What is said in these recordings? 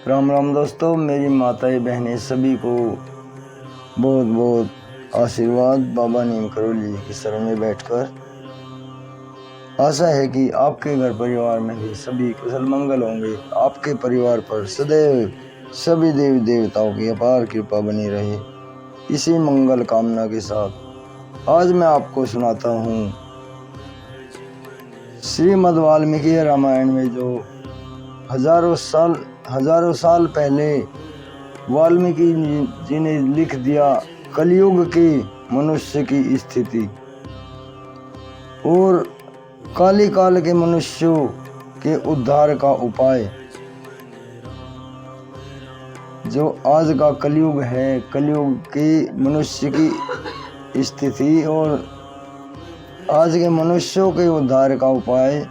राम राम दोस्तों, मेरी माताएं बहनें सभी को बहुत बहुत आशीर्वाद बाबा नीम करोली जी की शरण में बैठकर। आशा है कि आपके घर परिवार में भी सभी कुशल मंगल होंगे। आपके परिवार पर सदैव सभी देवी देवताओं की अपार कृपा बनी रहे। इसी मंगल कामना के साथ आज मैं आपको सुनाता हूँ श्रीमद् वाल्मीकि रामायण में जो हजारों साल पहले वाल्मीकि जी ने लिख दिया कलयुग की मनुष्य की स्थिति और काली काल के मनुष्यों के उद्धार का उपाय। जो आज का कलयुग है, कलयुग की मनुष्य की स्थिति और आज के मनुष्यों के उद्धार का उपाय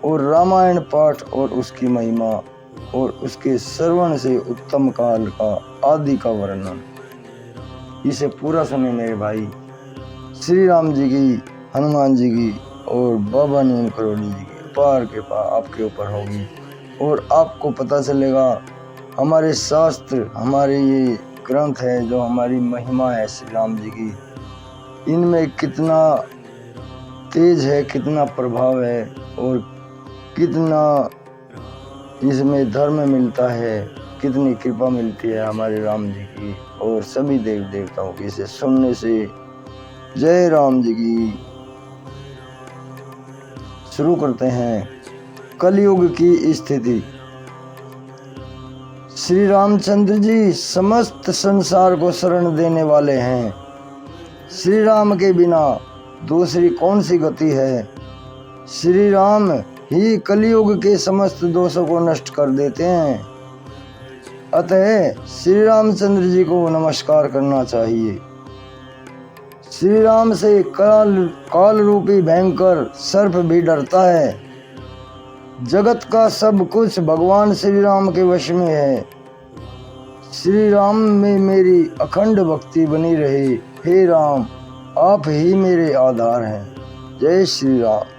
और रामायण पाठ और उसकी महिमा और उसके श्रवण से उत्तम काल का आदि का वर्णन। इसे पूरा सुने मेरे भाई। श्री राम जी की, हनुमान जी की और बाबा नीम करोली जी की अपार कृपा आपके ऊपर होगी और आपको पता चलेगा हमारे शास्त्र, हमारे ये ग्रंथ है जो हमारी महिमा है श्री राम जी की, इनमें कितना तेज है, कितना प्रभाव है और कितना इसमें धर्म मिलता है, कितनी कृपा मिलती है हमारे राम जी की और सभी देवी देवताओं की। इसे सुनने से जय राम जी की। शुरू करते हैं कलयुग की स्थिति। श्री रामचंद्र जी समस्त संसार को शरण देने वाले हैं। श्री राम के बिना दूसरी कौन सी गति है। श्री राम ही कलयुग के समस्त दोषों को नष्ट कर देते हैं। अतः श्री रामचंद्र जी को नमस्कार करना चाहिए। श्री राम से काल रूपी भयंकर सर्प भी डरता है। जगत का सब कुछ भगवान श्री राम के वश में है। श्री राम में मेरी अखंड भक्ति बनी रहे। हे राम, आप ही मेरे आधार हैं। जय श्री राम।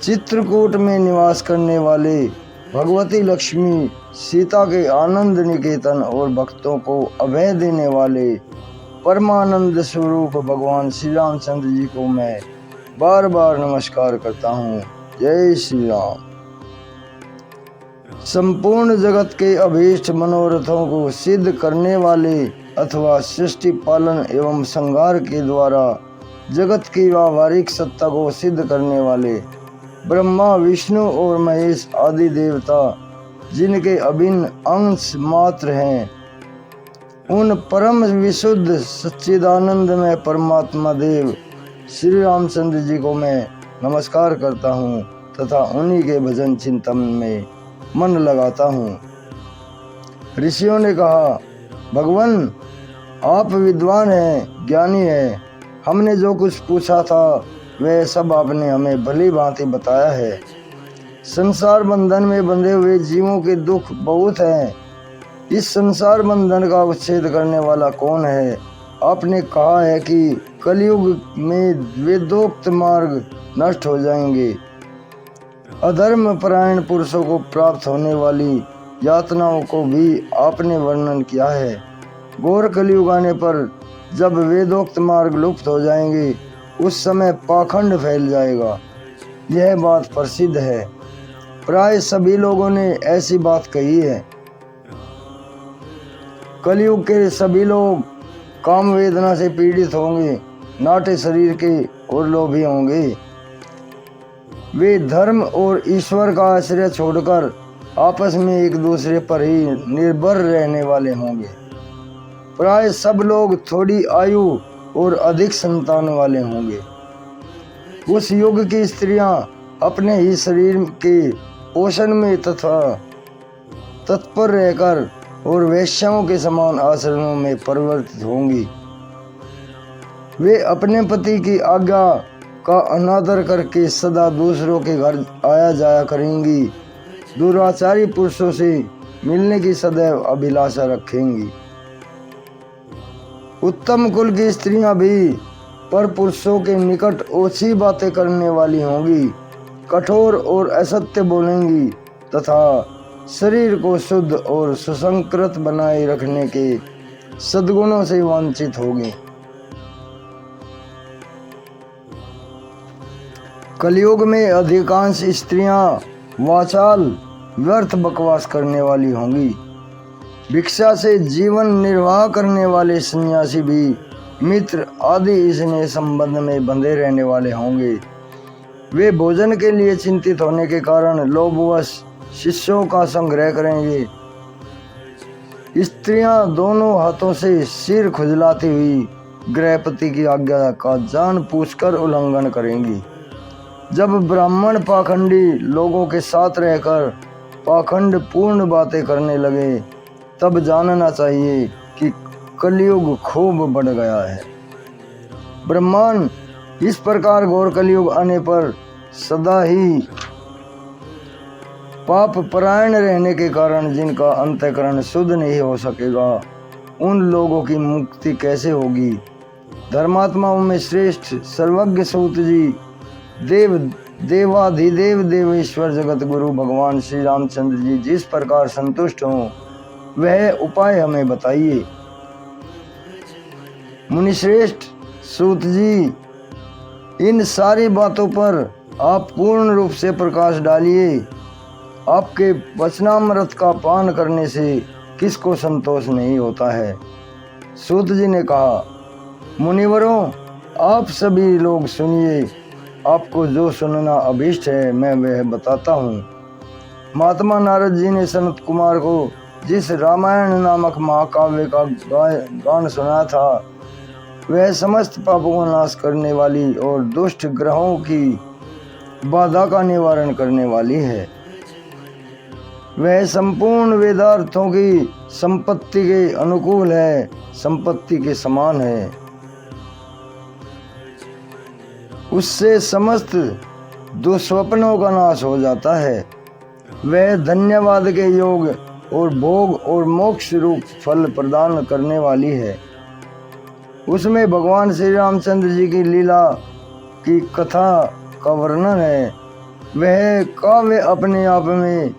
चित्रकूट में निवास करने वाले भगवती लक्ष्मी, सीता के आनंद निकेतन और भक्तों को अभय देने वाले परमानंद स्वरूप भगवान श्री रामचंद्र जी को मैं बार बार नमस्कार करता हूँ। जय श्री राम। संपूर्ण जगत के अभीष्ट मनोरथों को सिद्ध करने वाले अथवा सृष्टि पालन एवं संहार के द्वारा जगत की व्यावहारिक सत्ता को सिद्ध करने वाले ब्रह्मा, विष्णु और महेश आदि देवता जिनके अभिन्न अंश मात्र हैं, उन परम विशुद्ध सच्चिदानंद में परमात्मा देव श्री रामचंद्र जी को मैं नमस्कार करता हूँ तथा उन्हीं के भजन चिंतन में मन लगाता हूँ। ऋषियों ने कहा, भगवान आप विद्वान हैं, ज्ञानी हैं। हमने जो कुछ पूछा था वह सब आपने हमें भली भांति बताया है। संसार बंधन में बंधे हुए जीवों के दुख बहुत हैं। इस संसार बंधन का उच्छेद करने वाला कौन है। आपने कहा है कि कलयुग में वेदोक्त मार्ग नष्ट हो जाएंगे। अधर्म परायण पुरुषों को प्राप्त होने वाली यातनाओं को भी आपने वर्णन किया है। घोर कलयुग आने पर जब वेदोक्त मार्ग लुप्त हो जाएंगे, उस समय पाखंड फैल जाएगा। यह बात प्रसिद्ध है। प्राय सभी लोगों ने ऐसी बात कही है। कलयुग के सभी लोग काम वेदना से पीड़ित होंगे, नाटे शरीर के और लोभी होंगे। वे धर्म और ईश्वर का आश्रय छोड़कर आपस में एक दूसरे पर ही निर्भर रहने वाले होंगे। प्राय सब लोग थोड़ी आयु और अधिक संतान वाले होंगे। उस युग की स्त्रियां अपने ही शरीर के पोषण में तथा तत्पर रहकर और वेश्याओं के समान आचरणों में परिवर्तित होंगी। वे अपने पति की आज्ञा का अनादर करके सदा दूसरों के घर आया जाया करेंगी। दुराचारी पुरुषों से मिलने की सदैव अभिलाषा रखेंगी। उत्तम कुल की स्त्रियां भी पर पुरुषों के निकट ओछी बातें करने वाली होंगी, कठोर और असत्य बोलेंगी तथा शरीर को शुद्ध और सुसंकृत बनाए रखने के सद्गुणों से वंचित होगी। कलयुग में अधिकांश स्त्रियां वाचाल व्यर्थ बकवास करने वाली होंगी। भिक्षा से जीवन निर्वाह करने वाले सन्यासी भी मित्र आदि इसने संबंध में बंधे रहने वाले होंगे। वे भोजन के लिए चिंतित होने के कारण लोभवश शिष्यों का संग्रह करेंगे। स्त्रियां दोनों हाथों से सिर खुजलाती हुई गृहपति की आज्ञा का जानबूझकर उल्लंघन करेंगी। जब ब्राह्मण पाखंडी लोगों के साथ रहकर पाखंड पूर्ण बातें करने लगे तब जानना चाहिए कि कलयुग खूब बढ़ गया है। ब्रह्मांड इस प्रकार घोर कलयुग आने पर सदा ही पाप परायण रहने के कारण जिनका अंतःकरण शुद्ध नहीं हो सकेगा उन लोगों की मुक्ति कैसे होगी। धर्मात्माओं में श्रेष्ठ सर्वज्ञ सूत जी देवाधिदेव देवेश्वर जगत गुरु भगवान श्री रामचंद्र जी जिस प्रकार संतुष्ट हों वह उपाय हमें बताइए। मुनिश्रेष्ठ सूत जी, इन सारी बातों पर आप पूर्ण रूप से प्रकाश डालिए। आपके वचनामृत का पान करने से किसको संतोष नहीं होता है। सूत जी ने कहा, मुनिवरों आप सभी लोग सुनिए, आपको जो सुनना अभीष्ट है मैं वह बताता हूँ। महात्मा नारद जी ने सनत कुमार को जिस रामायण नामक महाकाव्य का गान सुना था वह समस्त पापों का नाश करने वाली और दुष्ट ग्रहों की बाधा का निवारण करने वाली है। वह संपूर्ण वेदार्थों की संपत्ति के अनुकूल है, संपत्ति के समान है। उससे समस्त दुस्वप्नों का नाश हो जाता है। वह धन्यवाद के योग और भोग और मोक्ष रूप फल प्रदान करने वाली है। उसमें भगवान श्री रामचंद्र जी की लीला की कथा का वर्णन है। वह काव्य अपने आप में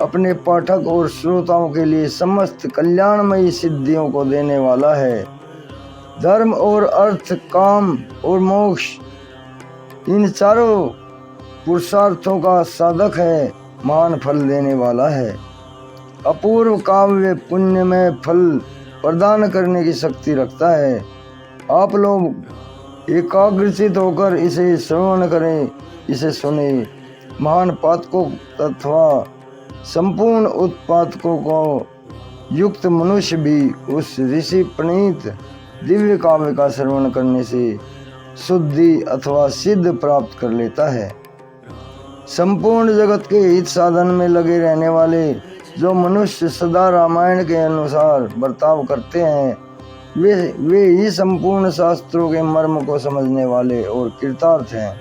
अपने पाठक और श्रोताओं के लिए समस्त कल्याणमयी सिद्धियों को देने वाला है। धर्म और अर्थ, काम और मोक्ष इन चारों पुरुषार्थों का साधक है, महान फल देने वाला है। अपूर्व काव्य पुण्य में फल प्रदान करने की शक्ति रखता है। आप लोग एकाग्रचित होकर इसे श्रवण करें, इसे सुने। महान पातकों तथा संपूर्ण उत्पादकों को युक्त मनुष्य भी उस ऋषि प्रणीत दिव्य काव्य का श्रवण करने से शुद्धि अथवा सिद्ध प्राप्त कर लेता है। संपूर्ण जगत के हित साधन में लगे रहने वाले जो मनुष्य सदा रामायण के अनुसार बर्ताव करते हैं वे ही संपूर्ण शास्त्रों के मर्म को समझने वाले और कृतार्थ हैं।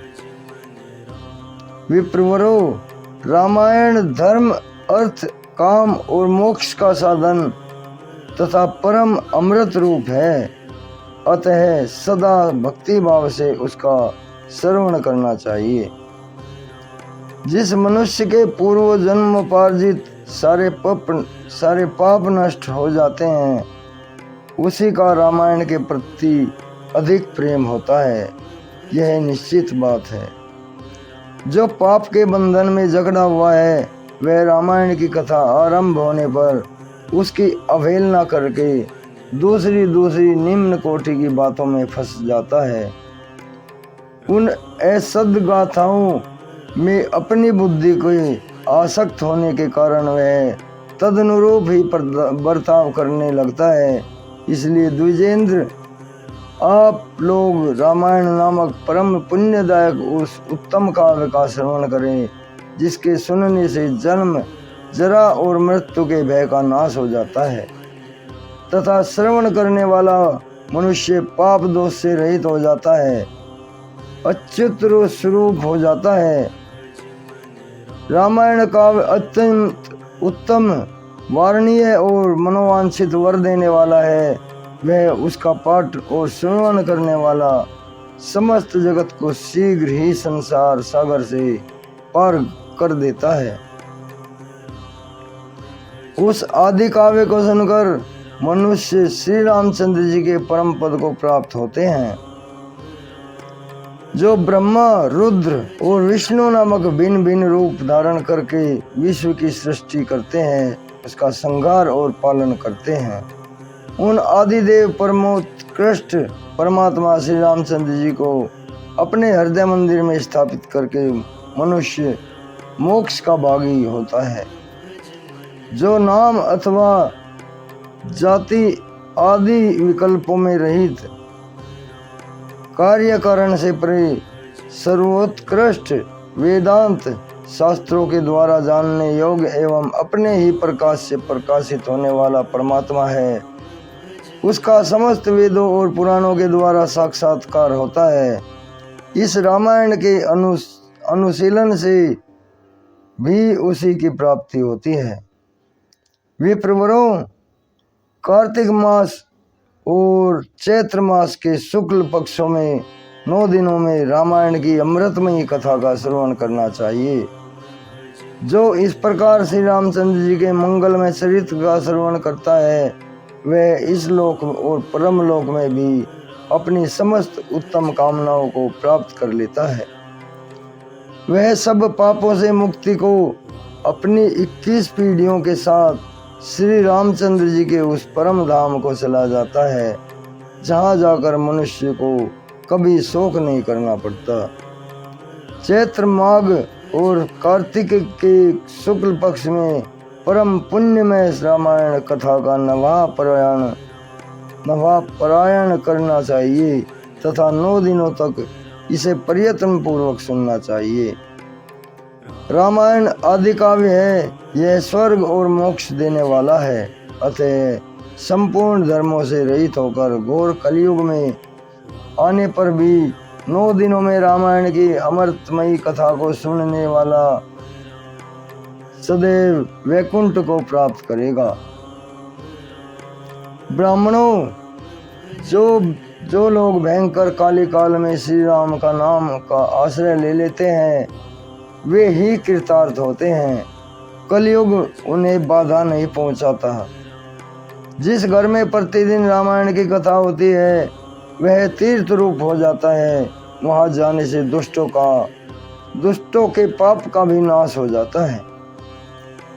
विप्रवरो, रामायण धर्म, अर्थ, काम और मोक्ष का साधन तथा परम अमृत रूप है। अतः सदा भक्ति भाव से उसका श्रवण करना चाहिए। जिस मनुष्य के पूर्व जन्म पार्जित सारे पाप नष्ट हो जाते हैं उसी का रामायण के प्रति अधिक प्रेम होता है, यह निश्चित बात है। जो पाप के बंधन में जकड़ा हुआ है वह रामायण की कथा आरंभ होने पर उसकी अवहेलना करके दूसरी निम्न कोटि की बातों में फंस जाता है। उन असद गाथाओं में अपनी बुद्धि को आसक्त होने के कारण वह तदनुरूप ही बर्ताव करने लगता है। इसलिए द्विजेंद्र, आप लोग रामायण नामक परम पुण्यदायक उस उत्तम काव्य का श्रवण करें जिसके सुनने से जन्म, जरा और मृत्यु के भय का नाश हो जाता है तथा श्रवण करने वाला मनुष्य पाप दोष से रहित हो जाता है, अच्युत स्वरूप हो जाता है। रामायण काव्य अत्यंत उत्तम, वारणीय और मनोवांछित वर देने वाला है। वह उसका पाठ और श्रवण करने वाला समस्त जगत को शीघ्र ही संसार सागर से पार कर देता है। उस आदि काव्य को सुनकर मनुष्य श्री रामचंद्र जी के परम पद को प्राप्त होते हैं। जो ब्रह्मा, रुद्र और विष्णु नामक भिन्न भिन्न रूप धारण करके विश्व की सृष्टि करते हैं, उसका संहार और पालन करते हैं, उन आदिदेव परमोत्कृष्ट परमात्मा श्री रामचंद्र जी को अपने हृदय मंदिर में स्थापित करके मनुष्य मोक्ष का भागी होता है। जो नाम अथवा जाति आदि विकल्पों में रहित, कार्य कारण से परे, सर्वोत्कृष्ट वेदांत शास्त्रों के द्वारा जानने योग्य एवं अपने ही प्रकाश से प्रकाशित होने वाला परमात्मा है, उसका समस्त वेदों और पुराणों के द्वारा साक्षात्कार होता है। इस रामायण के अनुशीलन से भी उसी की प्राप्ति होती है। विप्रवरों, कार्तिक मास और चैत्र मास के शुक्ल पक्षों में 9 दिनों में रामायण की अमृतमयी कथा का श्रवण करना चाहिए। जो इस प्रकार श्री रामचंद्र जी के मंगलमय चरित्र का श्रवण करता है, वह इस लोक और परम लोक में भी अपनी समस्त उत्तम कामनाओं को प्राप्त कर लेता है। वह सब पापों से मुक्ति को अपनी 21 पीढ़ियों के साथ श्री रामचंद्र जी के उस परम धाम को चला जाता है, जहाँ जाकर मनुष्य को कभी शोक नहीं करना पड़ता। चैत्र माघ और कार्तिक के शुक्ल पक्ष में परम पुण्यमय रामायण कथा का नवा पारायण करना चाहिए तथा 9 दिनों तक इसे प्रयत्न पूर्वक सुनना चाहिए। रामायण आदि काव्य है, यह स्वर्ग और मोक्ष देने वाला है। अतः संपूर्ण धर्मों से रहित होकर घोर कलयुग में आने पर भी 9 दिनों में रामायण की अमृतमयी कथा को सुनने वाला सदैव वैकुंठ को प्राप्त करेगा। ब्राह्मणों, जो लोग भयंकर काली काल में श्री राम का नाम का आश्रय ले लेते हैं, वे ही कृतार्थ होते हैं। कलयुग उन्हें बाधा नहीं पहुंचाता। जिस घर में प्रतिदिन रामायण की कथा होती है, वह तीर्थ रूप हो जाता है। वहां जाने से दुष्टों के पाप का भी नाश हो जाता है।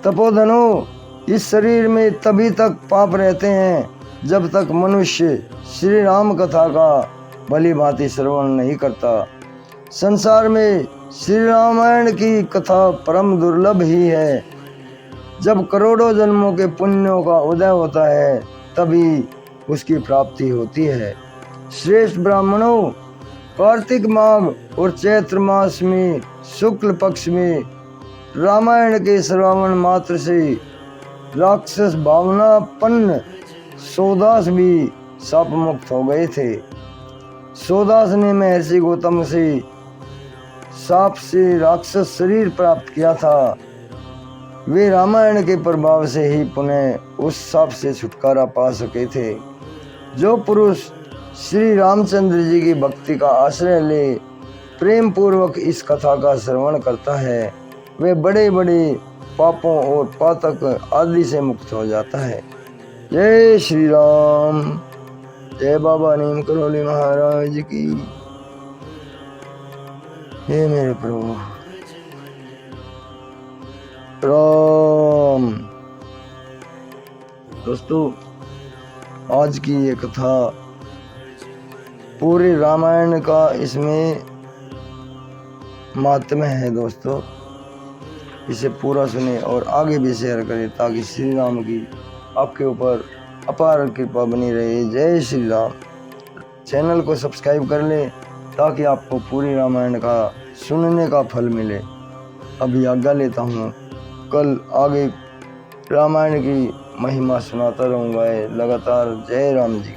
तपोधनो, इस शरीर में तभी तक पाप रहते हैं जब तक मनुष्य श्री राम कथा का भली भांति श्रवण नहीं करता। संसार में श्री रामायण की कथा परम दुर्लभ ही है। जब करोड़ों जन्मों के पुण्यों का उदय होता है, तभी उसकी प्राप्ति होती है। श्रेष्ठ ब्राह्मणों, कार्तिक माघ और चैत्र मास में शुक्ल पक्ष में रामायण के श्रवण मात्र से राक्षस भावनापन्न सोदास भी शाप मुक्त हो गए थे। सोदास ने महर्षि गौतम से शाप से राक्षस शरीर प्राप्त किया था। वे रामायण के प्रभाव से ही पुनः उस शाप से छुटकारा पा सके थे। जो पुरुष श्री रामचंद्र जी की भक्ति का आश्रय ले प्रेम पूर्वक इस कथा का श्रवण करता है, वे बड़े बड़े पापों और पातक आदि से मुक्त हो जाता है। जय श्री राम। जय बाबा नीम करौली महाराज की। हे मेरे प्रभु राम। दोस्तों, आज की ये कथा पूरे रामायण का इसमें मातम है। दोस्तों, इसे पूरा सुने और आगे भी शेयर करें ताकि श्री राम की आपके ऊपर अपार कृपा बनी रहे। जय श्री राम। चैनल को सब्सक्राइब कर लें ताकि आपको पूरी रामायण का सुनने का फल मिले। अभी आज्ञा लेता हूँ, कल आगे रामायण की महिमा सुनाता रहूँगा लगातार। जय राम जी।